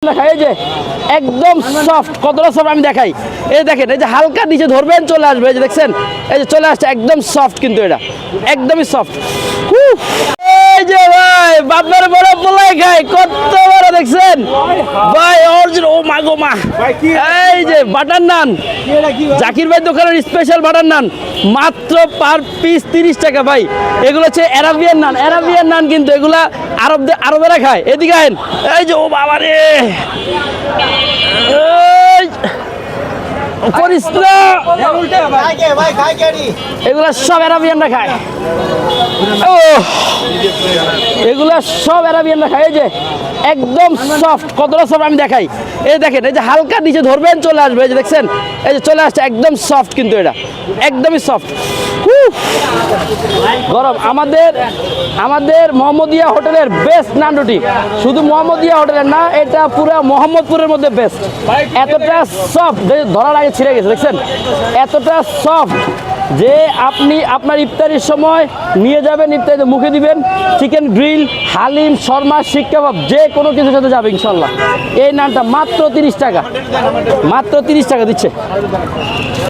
দেখাই এই যে একদম সফট, কতটা সফট আমি দেখাই। এই দেখেন, এই যে হালকা নিচে ধরবেন চলে আসবে, এই যে দেখছেন, এই যে চলে আসছে একদম সফট, কিন্তু এটা একদমই সফট। এই যে ভাই বাপের বড় পোলাই খায়, কত বড় দেখছেন ভাই, অরিজিনাল। ও মা গো মা, এই যে বাটার নান, জাকির ভাই দোকানের স্পেশাল বাটার নান, মাত্র পার পিস 30 টাকা ভাই। এগুলো হচ্ছে অ্যারাবিয়ান নান, অ্যারাবিয়ান নান, কিন্তু এগুলা আরবেরা খায়। এদিকে আইন, এই যে ও বাবা রে, এগুলা সব অ্যারাবিয়ানরা খায়, ও এগুলা সব অ্যারাবিয়ানরা খায়। এই যে একদম সফট, কতটা সফট আমি দেখাই। এই দেখেন, এই যে হালকা নিচে ধরবেন চলে আসবে, এই যে দেখছেন, এই যে চলে আসছে একদম সফট, কিন্তু এটা একদমই সফট। গরম। আমাদের মোহাম্মদিয়া হোটেলের বেস্ট নান রুটি, শুধু মোহাম্মদিয়া হোটেলের না, এটা পুরো মোহাম্মদপুরের মধ্যে বেস্ট। এতটা সফট, ধরার আগে ছিঁড়ে গেছে, দেখছেন এতটা সফট যে আপনি আপনার ইফতারির সময় নিয়ে যাবেন, ইফতারিতে মুখে দিবেন, চিকেন গ্রিল, হালিম, শর্মা, শিক কাবাব, যে কোনো কিছুর সাথে যাবে ইনশাল্লাহ। এই নানটা মাত্র 30 টাকা, মাত্র 30 টাকা দিচ্ছে।